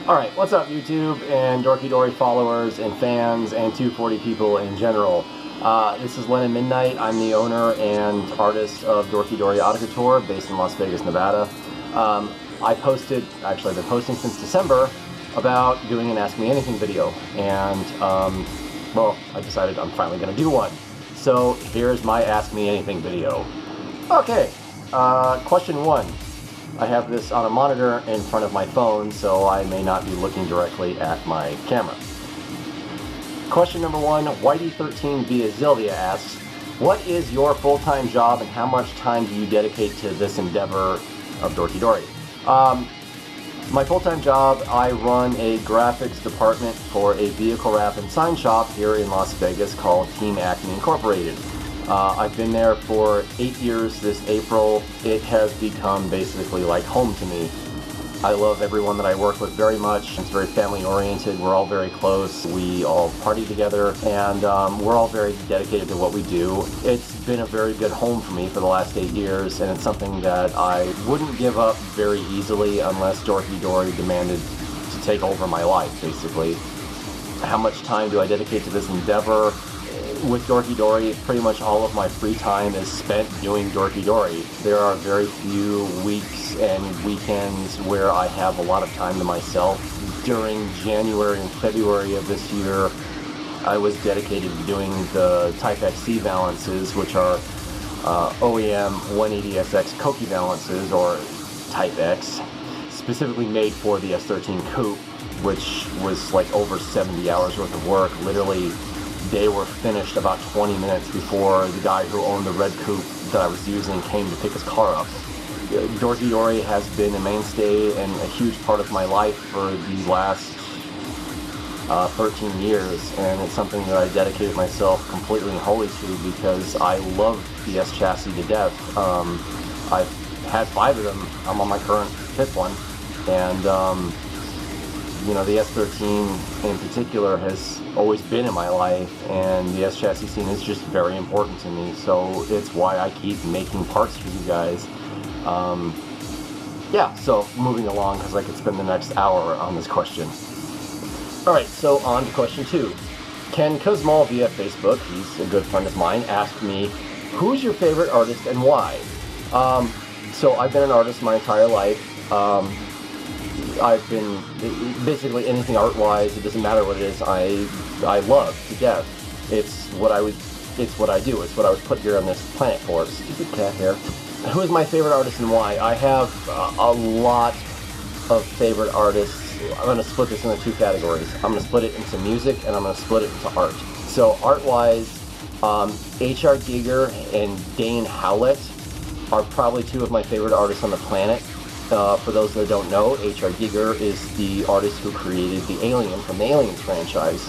Alright, what's up YouTube and DorkiDori followers and fans and 240 people in general. This is Lennon Midnight. I'm the owner and artist of DorkiDori Haute Couture based in Las Vegas, Nevada. I've been posting since December about doing an Ask Me Anything video, and well, I decided I'm finally going to do one. So here's my Ask Me Anything video. Okay, question 1. I have this on a monitor in front of my phone, so I may not be looking directly at my camera. Question number 1, Whitey13 via Zilvia asks, what is your full-time job and how much time do you dedicate to this endeavor of DorkiDori? My full-time job, I run a graphics department for a vehicle wrap and sign shop here in Las Vegas called Team Acme Incorporated. I've been there for 8 years this April. It has become basically like home to me. I love everyone that I work with very much. It's very family oriented. We're all very close. We all party together, and we're all very dedicated to what we do. It's been a very good home for me for the last 8 years, and it's something that I wouldn't give up very easily unless DorkiDori demanded to take over my life, basically. How much time do I dedicate to this endeavor? With DorkiDori, pretty much all of my free time is spent doing DorkiDori. There are very few weeks and weekends where I have a lot of time to myself. During January and February of this year, I was dedicated to doing the Type XC balances, which are OEM 180SX Koki balances, or Type X, specifically made for the S13 Coupe, which was like over 70 hours worth of work. Literally, they were finished about 20 minutes before the guy who owned the red coupe that I was using came to pick his car up. DorkiDori has been a mainstay and a huge part of my life for the last 13 years, and it's something that I dedicated myself completely and wholly to because I love the S chassis to death. I've had 5 of them. I'm on my current 5th one, and you know, the S13 in particular has always been in my life, and the S chassis scene is just very important to me, so it's why I keep making parts for you guys. Yeah, so moving along, because I could spend the next hour on this question. Alright, so on to question 2. Ken Cosmo via Facebook, he's a good friend of mine, asked me, who's your favorite artist and why? So I've been an artist my entire life. I've been basically anything art-wise. It doesn't matter what it is. I love to death. It's what I do. It's what I was put here on this planet for. Stupid cat hair. Who is my favorite artist and why? I have a lot of favorite artists. I'm going to split this into 2 categories. I'm going to split it into music and I'm going to split it into art. So art-wise, H.R. Giger and Dane Howlett are probably 2 of my favorite artists on the planet. For those that don't know, H.R. Giger is the artist who created the Alien from the Aliens franchise.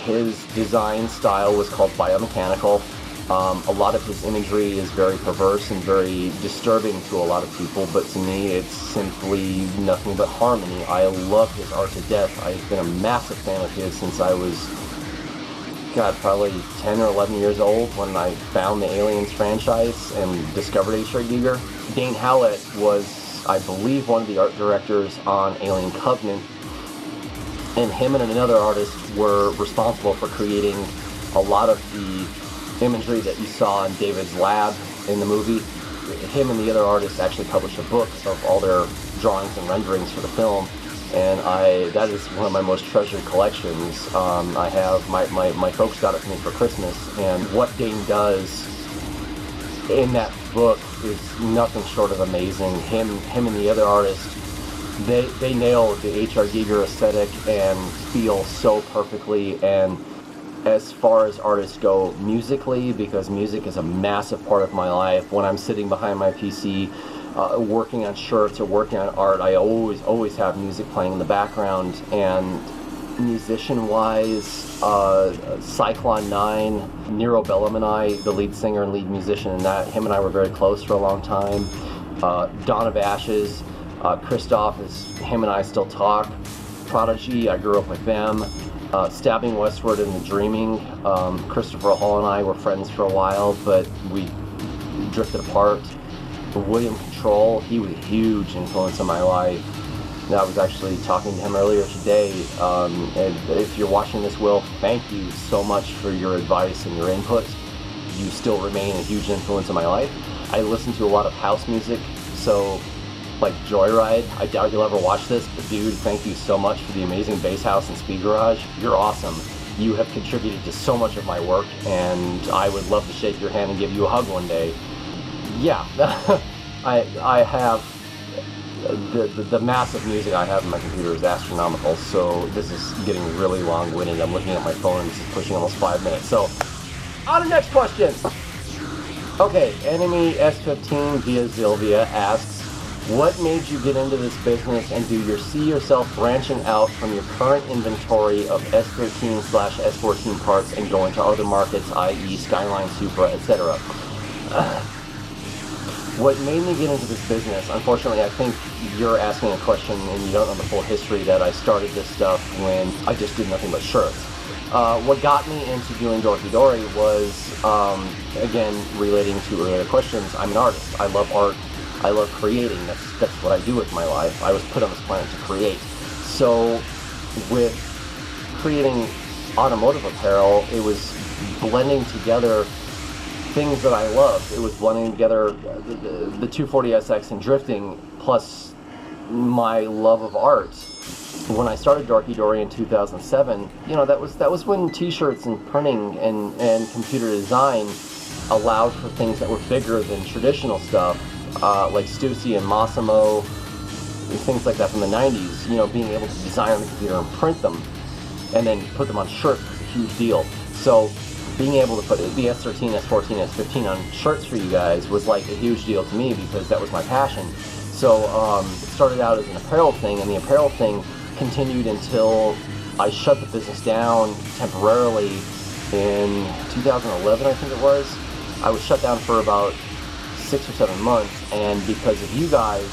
His design style was called biomechanical. A lot of his imagery is very perverse and very disturbing to a lot of people, but to me it's simply nothing but harmony. I love his art to death. I've been a massive fan of his since I was, probably 10 or 11 years old when I found the Aliens franchise and discovered H.R. Giger. Dane Howlett was, I believe, one of the art directors on Alien Covenant, and him and another artist were responsible for creating a lot of the imagery that you saw in David's lab in the movie. Him and the other artist actually published a book of all their drawings and renderings for the film, and that is one of my most treasured collections. I have my folks got it for me for Christmas, and what Dane does in that book is nothing short of amazing. Him and the other artist, they nailed the H.R. Giger aesthetic and feel so perfectly. And as far as artists go musically, because music is a massive part of my life, when I'm sitting behind my PC working on shirts or working on art, I always have music playing in the background. And musician-wise, Cyclone 9, Nero Bellum and I, the lead singer and lead musician in that, him and I were very close for a long time. Dawn of Ashes, Christoph, him and I still talk. Prodigy, I grew up with them. Stabbing Westward and The Dreaming, Christopher Hall and I were friends for a while, but we drifted apart. William Control, he was a huge influence in my life. I was actually talking to him earlier today, and if you're watching this, Will, thank you so much for your advice and your input. You still remain a huge influence in my life. I listen to a lot of house music, so like Joyride, I doubt you'll ever watch this, but dude, thank you so much for the amazing bass house and speed garage. You're awesome. You have contributed to so much of my work, and I would love to shake your hand and give you a hug one day. Yeah, I have, the mass of music I have in my computer is astronomical, so this is getting really long-winded. I'm looking at my phone and this is pushing almost 5 minutes. So, on to the next question! Okay, Enemy S15 via Zilvia asks, what made you get into this business, and do you see yourself branching out from your current inventory of S13/S14 parts and going to other markets, i.e. Skyline, Supra, etc.? What made me get into this business, unfortunately, I think you're asking a question and you don't know the full history, that I started this stuff when I just did nothing but shirts. What got me into doing DorkiDori was, again, relating to earlier questions, I'm an artist. I love art. I love creating. That's what I do with my life. I was put on this planet to create. So with creating automotive apparel, it was blending together things that I loved. It was blending together the 240SX and drifting, plus my love of art. When I started DorkiDori in 2007, you know, that was when t-shirts and printing and computer design allowed for things that were bigger than traditional stuff, like Stussy and Massimo, and things like that from the 90s. You know, being able to design on the computer and print them, and then put them on shirts was a huge deal. So being able to put the S13, S14, S15 on shirts for you guys was like a huge deal to me, because that was my passion. So it started out as an apparel thing, and the apparel thing continued until I shut the business down temporarily in 2011, I think it was. I was shut down for about 6 or 7 months, and because of you guys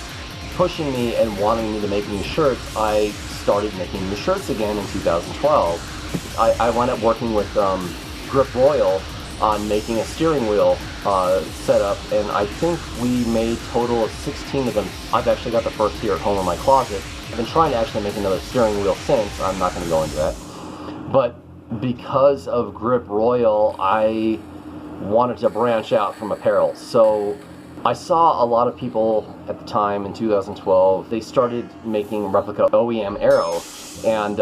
pushing me and wanting me to make new shirts, I started making new shirts again in 2012. I wound up working with Grip Royal on making a steering wheel setup, and I think we made a total of 16 of them. I've actually got the first here at home in my closet. I've been trying to actually make another steering wheel since. I'm not going to go into that. But because of Grip Royal, I wanted to branch out from apparel. So I saw a lot of people at the time in 2012, they started making replica OEM Aero, and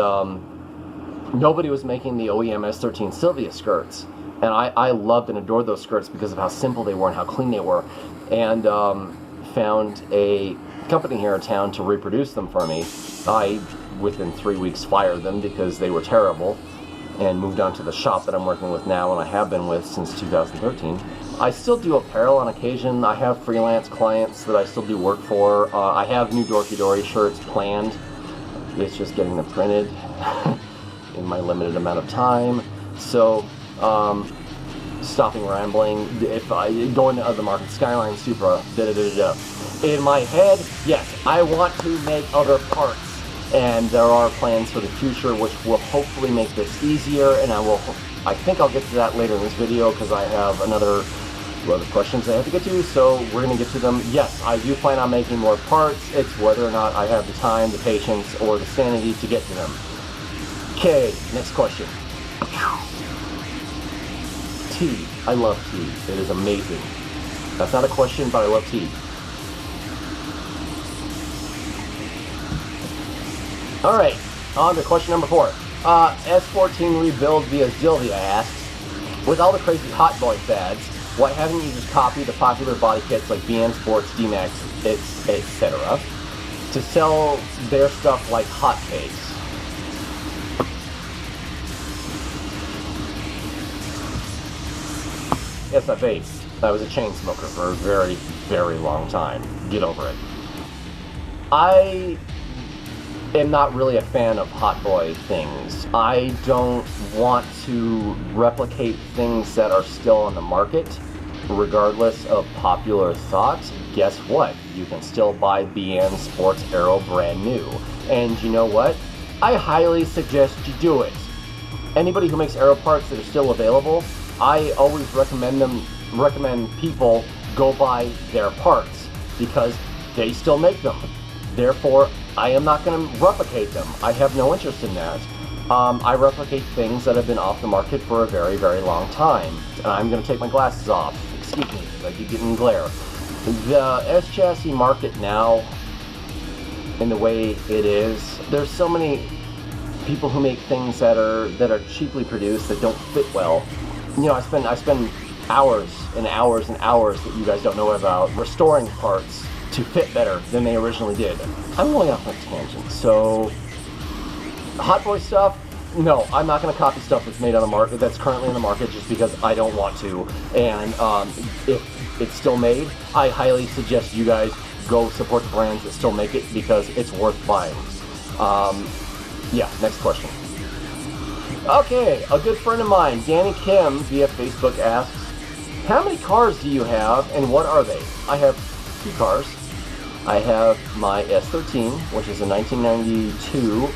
nobody was making the OEM S13 Zilvia skirts. And I loved and adored those skirts because of how simple they were and how clean they were. And found a company here in town to reproduce them for me. I, within 3 weeks, fired them because they were terrible, and moved on to the shop that I'm working with now, and I have been with since 2013. I still do apparel on occasion. I have freelance clients that I still do work for. I have new DorkiDori shirts planned. It's just getting them printed in my limited amount of time. So, stopping rambling. If I go into other markets, Skyline, Supra, da-da-da-da-da. In my head, yes, I want to make other parts. And there are plans for the future which will hopefully make this easier, and I think I'll get to that later in this video, because I have other questions I have to get to, so we're going to get to them. Yes, I do plan on making more parts. It's whether or not I have the time, the patience, or the sanity to get to them. Okay, next question. Tea. I love tea. It is amazing. That's not a question, but I love tea. Alright, on to question number 4. S14 Rebuild via Zilvia asks, with all the crazy hot boy fads, why haven't you just copied the popular body kits like BN Sports, D-Max, etc. to sell their stuff like hotcakes? Yes, I vaped. I was a chain smoker for a very, very long time. Get over it. I am not really a fan of hot boy things. I don't want to replicate things that are still on the market, regardless of popular thought. Guess what? You can still buy BN Sports Aero brand new. And you know what? I highly suggest you do it. Anybody who makes aero parts that are still available, I always recommend people go buy their parts, because they still make them. Therefore, I am not going to replicate them. I have no interest in that. I replicate things that have been off the market for a very, very long time. And I'm going to take my glasses off. Excuse me, I keep getting glare. The S-chassis market now, in the way it is, there's so many people who make things that are cheaply produced that don't fit well. You know, I spend hours and hours and hours that you guys don't know about restoring parts to fit better than they originally did. I'm going off on a tangent. So, Hot Boy stuff, no, I'm not going to copy stuff that's made on the market, that's currently in the market, just because I don't want to. And if it's still made, I highly suggest you guys go support the brands that still make it, because it's worth buying. Yeah, next question. Okay, a good friend of mine, Danny Kim, via Facebook asks, how many cars do you have and what are they? I have 2 cars. I have my S13, which is a 1992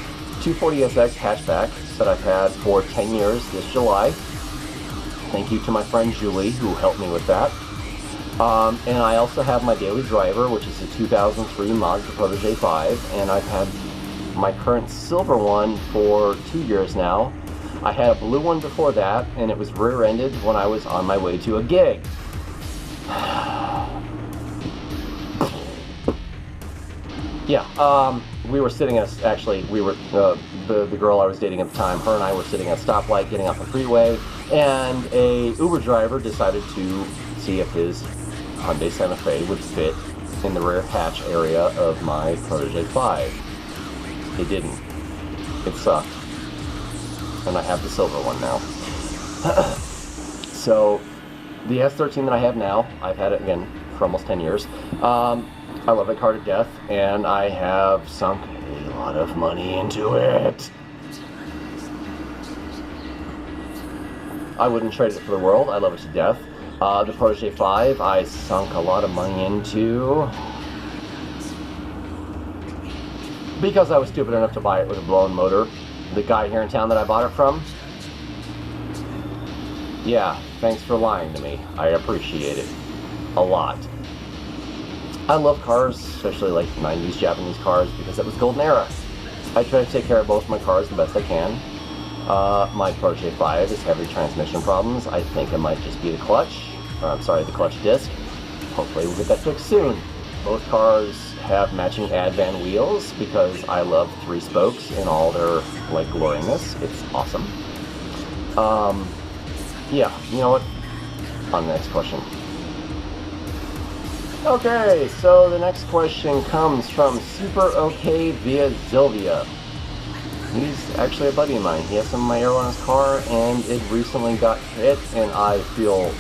240SX hatchback that I've had for 10 years this July. Thank you to my friend Julie, who helped me with that. And I also have my daily driver, which is a 2003 Mazda Protege 5, and I've had my current silver one for 2 years now. I had a blue one before that, and it was rear-ended when I was on my way to a gig. Yeah, we were sitting at, the girl I was dating at the time, her and I were sitting at a stoplight getting off the freeway, and a Uber driver decided to see if his Hyundai Santa Fe would fit in the rear hatch area of my Protege 5. It didn't. It sucked. And I have the silver one now. So, the S13 that I have now, I've had it again for almost 10 years. I love that car to death, and I have sunk a lot of money into it. I wouldn't trade it for the world. I love it to death. The Protege 5, I sunk a lot of money into because I was stupid enough to buy it with a blown motor. The guy here in town that I bought it from, yeah, thanks for lying to me. I appreciate it a lot. I love cars, especially like 90s Japanese cars, because that was golden era. I try to take care of both my cars the best I can. My Protege 5 has heavy transmission problems. I think it might just be the clutch, or I'm sorry, the clutch disc. Hopefully we'll get that fixed soon. Both cars have matching Advan wheels because I love 3 spokes in all their like gloriness. It's awesome. Yeah, you know what? On the next question. Okay, so the next question comes from Super OK via Zilvia. He's actually a buddy of mine. He has some of my aero on his car, and it recently got hit, and I feel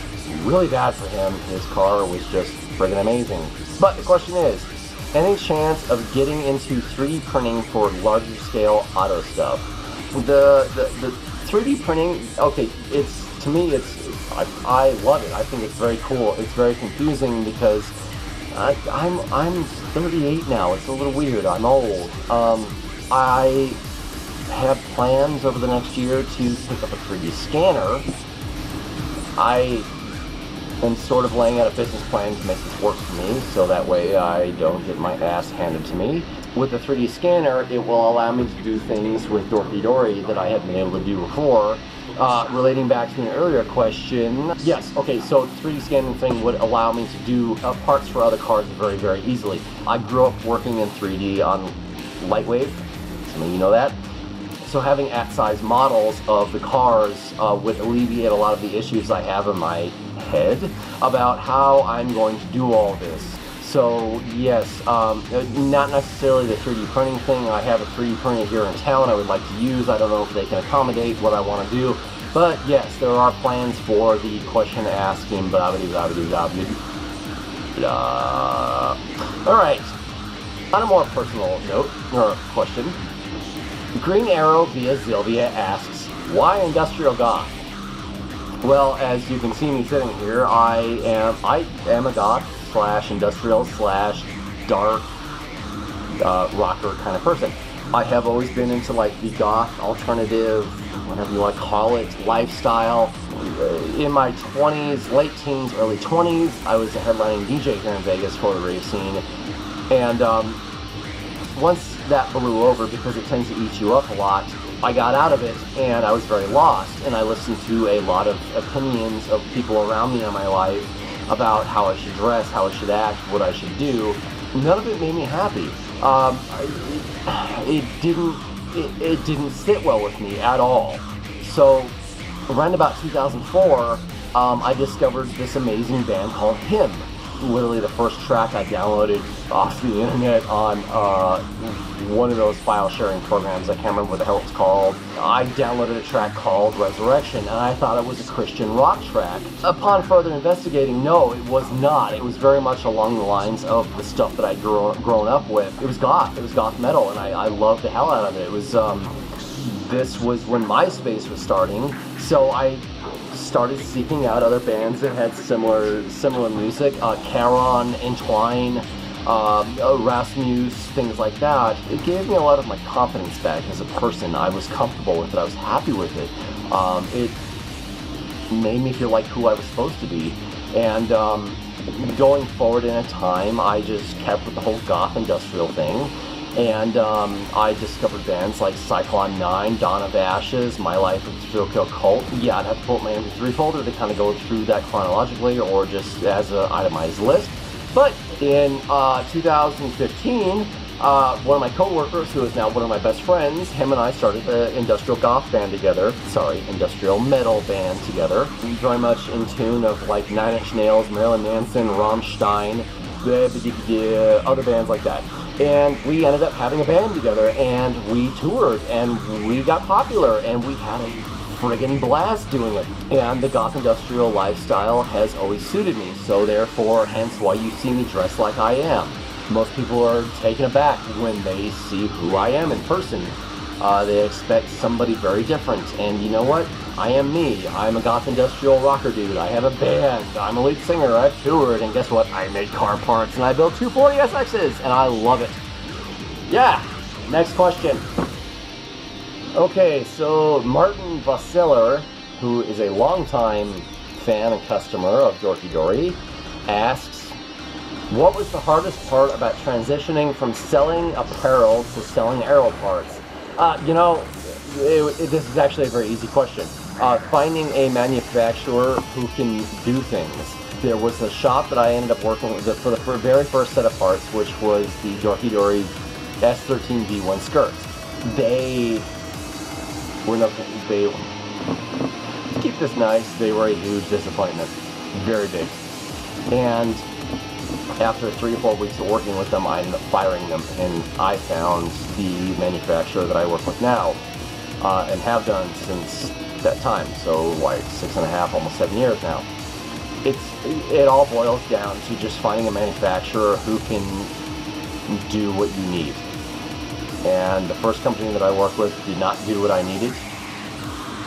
really bad for him. His car was just friggin' amazing. But the question is, any chance of getting into 3D printing for larger scale auto stuff? The 3D printing, okay, to me, I love it. I think it's very cool. It's very confusing because I'm 38 now. It's a little weird. I'm old. I have plans over the next year to pick up a 3D scanner. I am sort of laying out a business plan to make this work for me, so that way I don't get my ass handed to me. With the 3D scanner, it will allow me to do things with DorkiDori that I haven't been able to do before. Relating back to an earlier question, yes, okay, so 3D scanning thing would allow me to do parts for other cars very, very easily. I grew up working in 3D on Lightwave, some of you know that. So having at-size models of the cars would alleviate a lot of the issues I have in my head about how I'm going to do all this. So yes, not necessarily the 3D printing thing. I have a 3D printer here in town I would like to use. I don't know if they can accommodate what I want to do. But yes, there are plans for the question asking, blah, blah, blah, blah, blah, blah. Alright, on a more personal note, or question, Green Arrow via Zilvia asks, why industrial goth? Well, as you can see me sitting here, I am a goth / industrial / dark rocker kind of person. I have always been into like the goth, alternative, whatever you want to call it, lifestyle. In my 20s, late teens, early 20s, I was a headlining DJ here in Vegas for the rave scene. And once that blew over because it tends to eat you up a lot. I got out of it and I was very lost, and I listened to a lot of opinions of people around me in my life about how I should dress, how I should act, what I should do. None of it made me happy. It didn't sit well with me at all. So around about 2004, I discovered this amazing band called Him. Literally the first track I downloaded off the internet on one of those file sharing programs. I can't remember what the hell it's called. I downloaded a track called Resurrection, and I thought it was a Christian rock track. Upon further investigating, no, it was not. It was very much along the lines of the stuff that I'd grown up with. It was goth. It was goth metal, and I loved the hell out of it. It was this was when MySpace was starting, so I started seeking out other bands that had similar music. Charon, Entwine, Rasmus, things like that. It gave me a lot of my confidence back as a person. I was comfortable with it. I was happy with it. It made me feel like who I was supposed to be. And going forward in a time, I just kept with the whole goth industrial thing. And I discovered bands like Cyclone 9, Dawn of Ashes, My Life with the Serial Kill Cult. Yeah, I'd have to pull up my MP3 folder to kind of go through that chronologically or just as an itemized list. But in 2015, one of my co-workers, who is now one of my best friends, him and I started an industrial goth band together. Sorry, industrial metal band together. Very much in tune of like Nine Inch Nails, Marilyn Manson, Rammstein, other bands like that. And we ended up having a band together, and we toured, and we got popular, and we had a friggin' blast doing it. And the goth industrial lifestyle has always suited me, so therefore, hence why you see me dressed like I am. Most people are taken aback when they see who I am in person. They expect somebody very different, and you know what? I am me. I'm a goth industrial rocker dude. I have a band. I'm a lead singer. I've toured, and guess what? I make car parts, and I build 240 SXs, and I love it. Yeah, next question. Okay, so Martin Vasseller, who is a longtime fan and customer of DorkiDori, asks, what was the hardest part about transitioning from selling apparel to selling aero parts? This is actually a very easy question. Finding a manufacturer who can do things. There was a shop that I ended up working with for the very first set of parts, which was the DorkiDori S13 V1 skirts. They were to keep this nice, they were a huge disappointment. Very big. And after 3 or 4 weeks of working with them, I ended up firing them, and I found the manufacturer that I work with now, and have done since that time. So like 6.5, almost 7 years now. It all boils down to just finding a manufacturer who can do what you need. And the first company that I worked with did not do what I needed,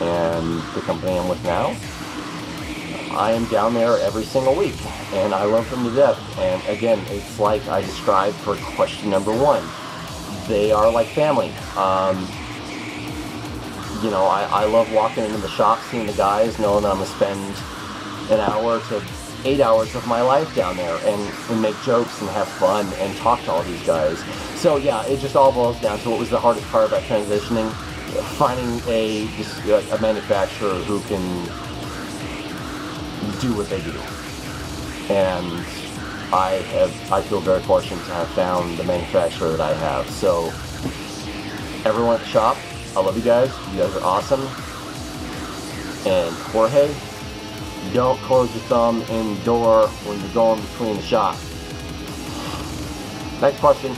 and the company I'm with now, I am down there every single week, and I love them to death. And again, it's like I described for question number 1. They are like family. I love walking into the shop, seeing the guys, knowing that I'm going to spend an hour to 8 hours of my life down there and make jokes and have fun and talk to all these guys. So yeah, it just all boils down to what was the hardest part about transitioning. Finding a manufacturer who can do what they do. And I feel very fortunate to have found the manufacturer that I have. So everyone at the shop, I love you guys. You guys are awesome. And Jorge, don't close your thumb in the door when you're going between the shops. Next question.